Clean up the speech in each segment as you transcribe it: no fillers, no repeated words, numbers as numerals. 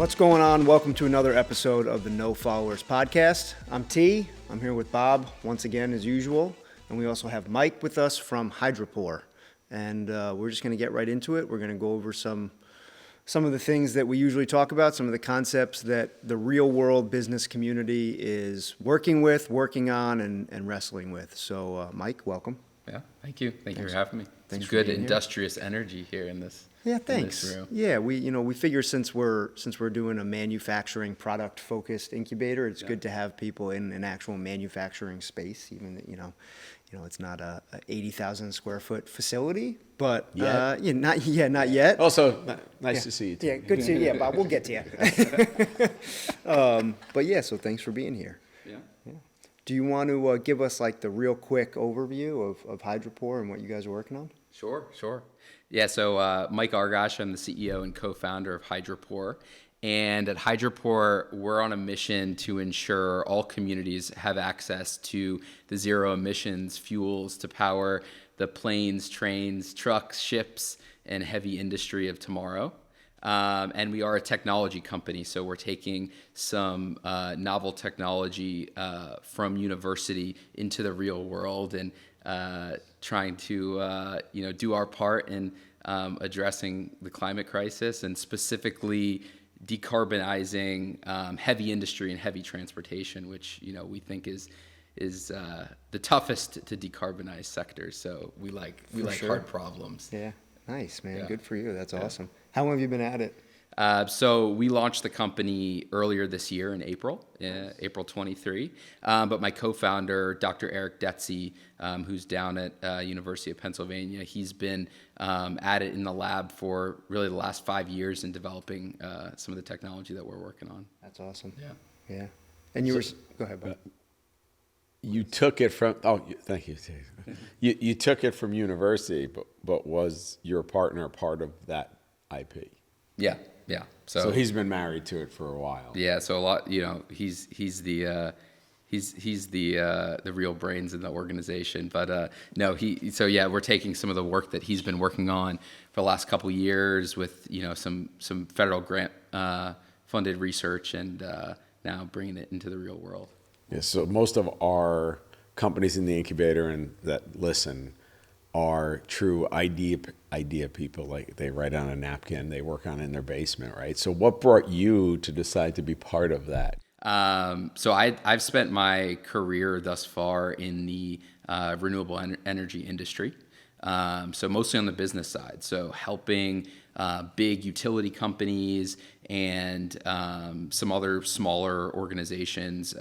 What's going on? Welcome to another episode of the No Followers podcast. I'm T. I'm here with Bob once again as usual. And we also have Mike with us from HYDROPORE. And we're just going to get right into it. We're going to go over some of the things that we usually talk about, some of the concepts that the real world business community is working on, and wrestling with. So Mike, welcome. Yeah, thank you. Thank you for having me. Thanks Some for good being here. industrious energy here in this. Yeah, in thanks. this room. Yeah, we figure since we're doing a manufacturing product focused incubator, it's good to have people in an actual manufacturing space, even that, it's not a 80,000 square foot facility, but not yet. Also, nice to see you too. Yeah, good to see you. Yeah, Bob, we'll get to you. But yeah, so thanks for being here. Yeah. Do you want to give us like the real quick overview of HYDROPORE and what you guys are working on? Sure. Yeah, so Mike Argosh, I'm the CEO and co-founder of HYDROPORE. And at HYDROPORE, we're on a mission to ensure all communities have access to the zero emissions fuels to power the planes, trains, trucks, ships, and heavy industry of tomorrow. And we are a technology company, so we're taking some novel technology from university into the real world and trying to do our part in addressing the climate crisis and specifically decarbonizing heavy industry and heavy transportation, which we think is the toughest to decarbonize sectors. So we like hard problems. Yeah, nice, man. Yeah. Good for you. That's awesome. How long have you been at it? So we launched the company earlier this year in April 23. But my co-founder, Dr. Eric Detzi, who's down at University of Pennsylvania, he's been at it in the lab for really the last 5 years in developing some of the technology that we're working on. That's awesome. Yeah. And go ahead, Bob. You took it from. Thank you. You took it from university, but was your partner part of that IP? Yeah. So he's been married to it for a while. Yeah. So a lot. He's the real brains in the organization. But no, we're taking some of the work that he's been working on for the last couple of years with some federal grant funded research and now bringing it into the real world. Yeah, so most of our companies in the incubator and that listen are true idea people. Like they write on a napkin, they work on it in their basement, right? So what brought you to decide to be part of that? So I've spent my career thus far in the renewable energy industry. So mostly on the business side. So helping big utility companies and some other smaller organizations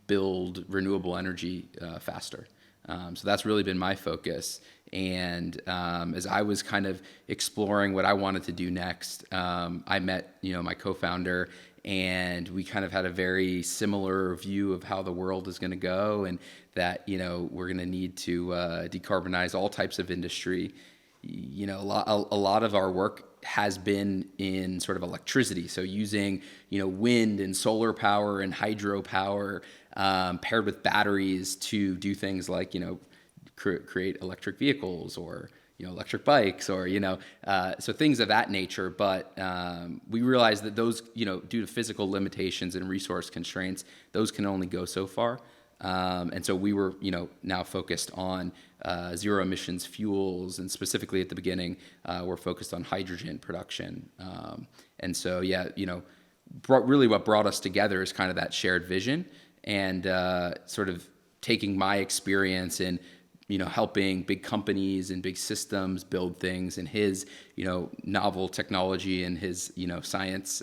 build renewable energy faster. So that's really been my focus. And as I was kind of exploring what I wanted to do next, I met my co-founder, and we kind of had a very similar view of how the world is going to go, and that we're going to need to decarbonize all types of industry. A lot of our work has been in sort of electricity, so using wind and solar power and hydropower paired with batteries to do things like create electric vehicles or electric bikes or so things of that nature. But we realized that those due to physical limitations and resource constraints, those can only go so far. And so we were now focused on zero emissions fuels, and specifically at the beginning we're focused on hydrogen production. And so what brought us together is kind of that shared vision and sort of taking my experience in helping big companies and big systems build things, and his novel technology and his science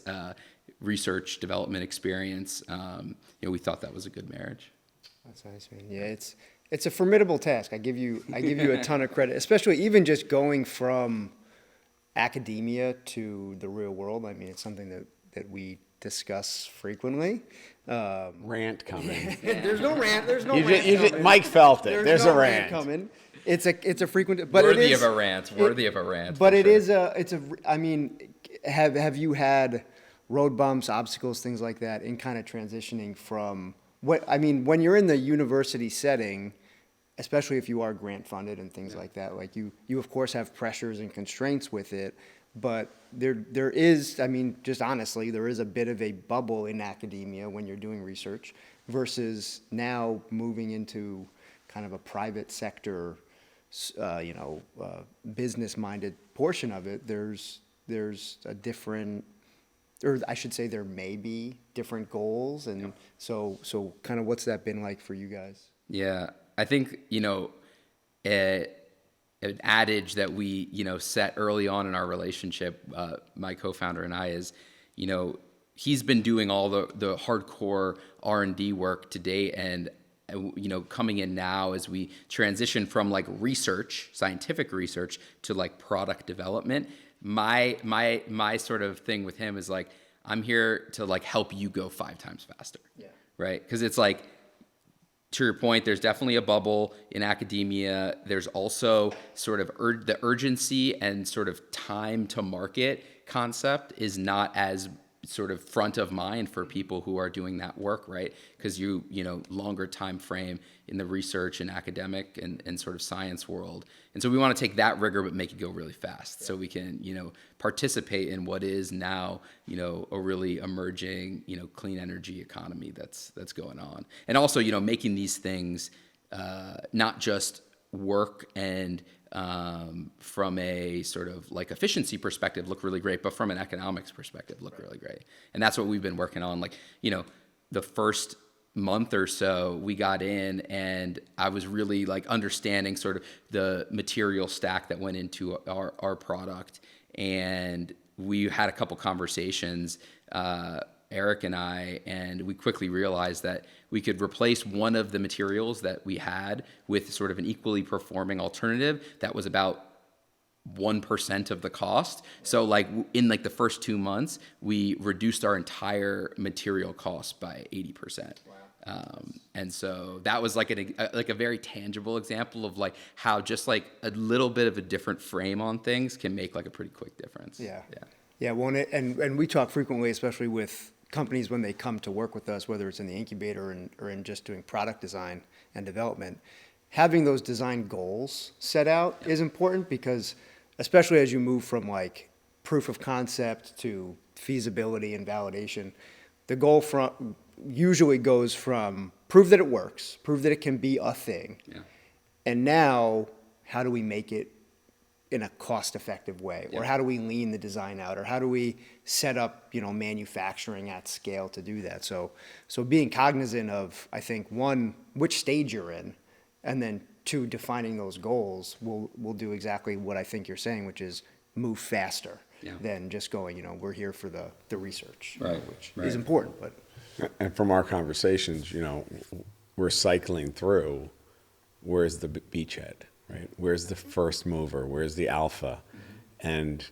research development experience. We thought that was a good marriage. That's nice, man. Yeah, it's a formidable task. I give you a ton of credit, especially even just going from academia to the real world. I mean, it's something that we discuss frequently. Rant coming. There's no rant. There's no rant coming. Mike felt it. There's no a rant coming. It's a frequent, but worthy it is of a rant. Worthy of a rant. But it is I mean, have you had road bumps, obstacles, things like that in kind of transitioning from when you're in the university setting, especially if you are grant funded and things like that, like you of course have pressures and constraints with it, but there is, I mean, just honestly, there is a bit of a bubble in academia when you're doing research versus now moving into kind of a private sector, business-minded portion of it. There's a different, or I should say there may be different goals. And so kind of what's that been like for you guys? Yeah, I think, an adage that we, set early on in our relationship, my co-founder and I, is, he's been doing all the hardcore R&D work to date, and coming in now as we transition from like research, scientific research, to like product development. My sort of thing with him is like, I'm here to like help you go 5 times faster. Yeah. Right? Because it's like, to your point, there's definitely a bubble in academia. There's also sort of the urgency and sort of time to market concept is not as sort of front of mind for people who are doing that work, right? Because longer time frame in the research and academic and sort of science world. And so we want to take that rigor but make it go really fast, so we can, participate in what is now, a really emerging, clean energy economy that's going on. And also, making these things not just work and from a sort of like efficiency perspective look really great, but from an economics perspective look really great. And that's what we've been working on. Like, the first month or so we got in, and I was really like understanding sort of the material stack that went into our product. And we had a couple conversations, Eric and I, and we quickly realized that we could replace one of the materials that we had with sort of an equally performing alternative that was about 1% of the cost. So like in like the first 2 months, we reduced our entire material cost by 80%. Wow. And so that was like a very tangible example of like how just like a little bit of a different frame on things can make like a pretty quick difference. Yeah. Well, and we talk frequently, especially with companies when they come to work with us, whether it's in the incubator or in just doing product design and development, having those design goals set out is important, because especially as you move from like proof of concept to feasibility and validation, the goal usually goes from prove that it works, prove that it can be a thing. Yeah. And now how do we make it in a cost-effective way? Or how do we lean the design out? Or how do we set up, manufacturing at scale to do that? So being cognizant of, I think, one, which stage you're in, and then 2, defining those goals will do exactly what I think you're saying, which is move faster than just going, we're here for the research, which is important. But and from our conversations, we're cycling through, where's the beachhead? Right? Where's the first mover? Where's the alpha? Mm-hmm. And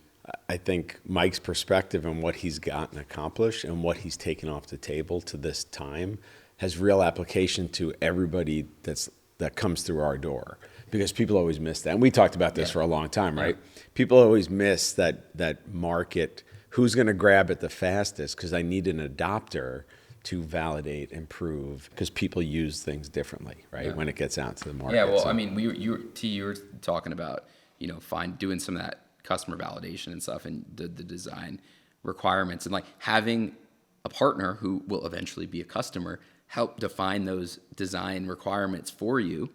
I think Mike's perspective and what he's gotten accomplished and what he's taken off the table to this time has real application to everybody that comes through our door, because people always miss that. And we talked about this for a long time, right? People always miss that market. Who's going to grab it the fastest? Because I need an adopter to validate and prove, because people use things differently, right? When it gets out to the market. Yeah, well, I mean, you were talking about, doing some of that customer validation and stuff, and the design requirements, and like having a partner who will eventually be a customer help define those design requirements for you.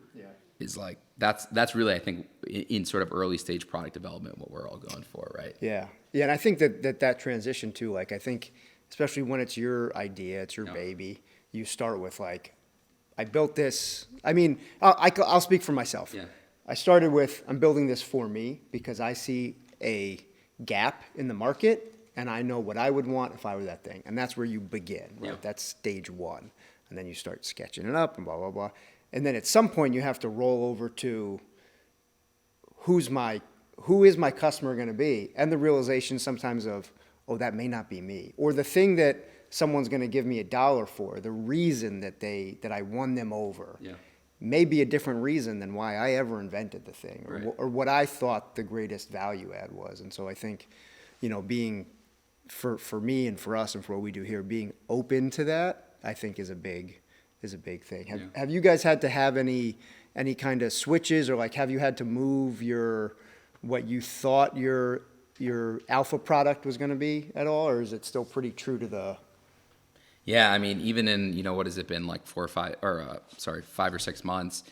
Is like, that's really, I think, in sort of early stage product development, what we're all going for, right? Yeah, and I think that transition too, like, I think, especially when it's your idea, it's your baby, you start with like, I built this. I mean, I'll speak for myself. Yeah. I started with, I'm building this for me because I see a gap in the market and I know what I would want if I were that thing. And that's where you begin, right? Yeah. That's stage 1. And then you start sketching it up and blah, blah, blah. And then at some point you have to roll over to who is my customer going to be? And the realization sometimes of, oh, that may not be me. Or the thing that someone's going to give me $1 for, the reason that I won them over, may be a different reason than why I ever invented the thing, or what I thought the greatest value add was. And so I think, being, for me and for us and for what we do here, being open to that, I think is a big thing. Have you guys had to have any kind of switches, or like have you had to move what you thought your your alpha product was going to be at all, or is it still pretty true to the? Yeah, I mean, even in, what has it been, like 5 or 6 months,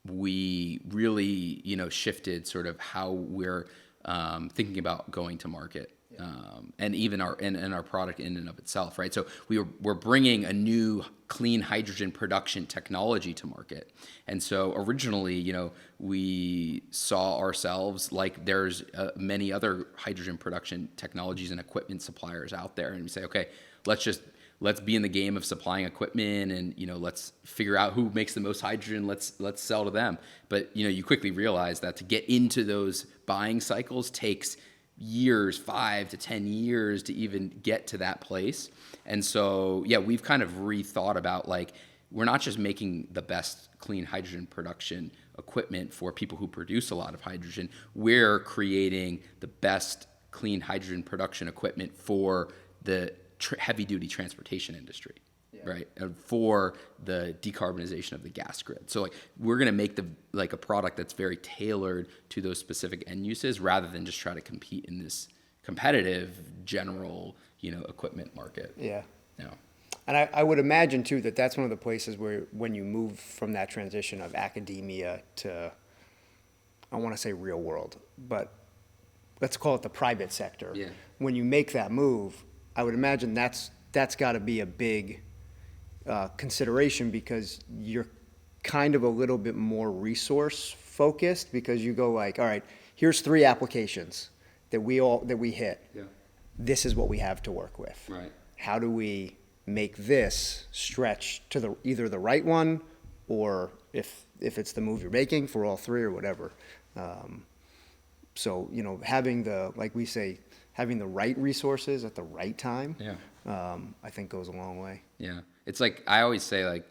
we really, shifted sort of how we're thinking about going to market. And even our product in and of itself, right? So we're bringing a new clean hydrogen production technology to market. And so originally, we saw ourselves like there's many other hydrogen production technologies and equipment suppliers out there, and we say, okay, let's be in the game of supplying equipment, and let's figure out who makes the most hydrogen. Let's sell to them. But you quickly realize that to get into those buying cycles takes years, 5 to 10 years to even get to that place. And so, yeah, we've kind of rethought about, like, we're not just making the best clean hydrogen production equipment for people who produce a lot of hydrogen. We're creating the best clean hydrogen production equipment for the heavy-duty transportation industry. Right, for the decarbonization of the gas grid. So, like, we're going to make a product that's very tailored to those specific end uses, rather than just try to compete in this competitive general, equipment market. Yeah. No. And I would imagine too that that's one of the places where, when you move from that transition of academia to, I want to say real world, but let's call it the private sector. Yeah. When you make that move, I would imagine that's got to be a big consideration, because you're kind of a little bit more resource focused, because you go like, all right, here's 3 applications that we hit. Yeah. This is what we have to work with. Right. How do we make this stretch to either the right one, or if it's the move you're making, for all 3 or whatever. So having having the right resources at the right time, I think goes a long way. Yeah. It's like, I always say, like,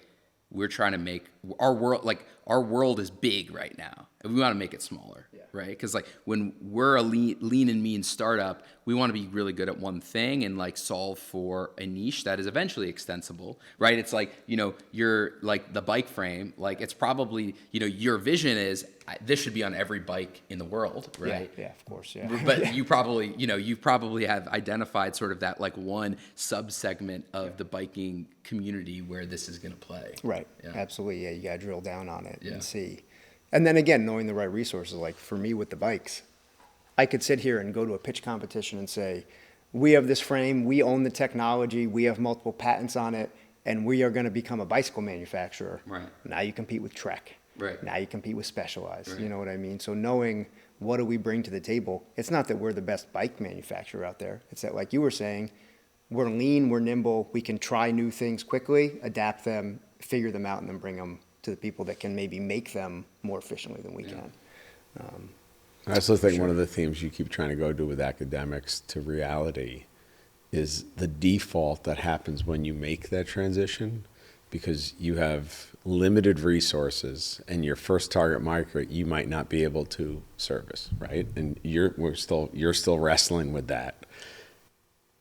we're trying to make our world is big right now, and we want to make it smaller, right? Because, like, when we're a lean and mean startup, we want to be really good at one thing and, like, solve for a niche that is eventually extensible, right? It's like, you're like the bike frame, like, it's probably, your vision is this should be on every bike in the world, right? Yeah, of course, yeah. But you probably have identified sort of that, like, one sub-segment of the biking community where this is going to play. Right, Yeah. Absolutely, yeah, you got to drill down on it Yeah. and see. And then again, knowing the right resources, like for me with the bikes, I could sit here and go to a pitch competition and say, we have this frame, we own the technology, we have multiple patents on it, and we are going to become a bicycle manufacturer. Right. Now you compete with Trek. Right. Now you compete with Specialized. Right. You know what I mean? So knowing what do we bring to the table, it's not that we're the best bike manufacturer out there. It's that, like you were saying, we're lean, we're nimble, we can try new things quickly, adapt them, figure them out, and then bring them to the people that can maybe make them more efficiently than we can. I also think one of the themes you keep trying to go to with academics to reality is the default that happens when you make that transition, because you have limited resources and your first target market you might not be able to service, right? And you're still wrestling with that.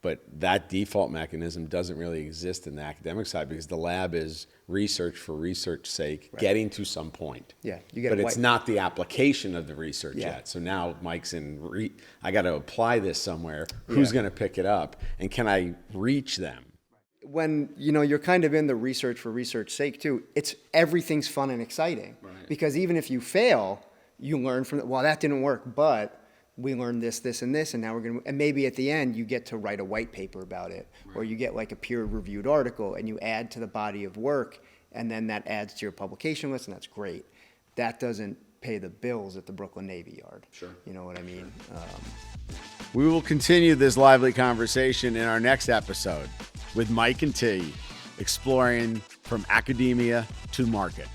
But that default mechanism doesn't really exist in the academic side, because the lab is research for research's sake, Right. getting to some point. Yeah, But it's not the application of the research Yeah. yet. So now Mike's I got to apply this somewhere. Who's going to pick it up? And can I reach them? When you're kind of in the research for research sake too, everything's fun and exciting. Right. Because even if you fail, you learn from it. Well, that didn't work, but we learned this, and this, and now and maybe at the end you get to write a white paper about it, right. Or you get like a peer-reviewed article and you add to the body of work, and then that adds to your publication list, and that's great. That doesn't pay the bills at the Brooklyn Navy Yard. Sure. You know what I mean? We will continue this lively conversation in our next episode with Mike and T, exploring from academia to market.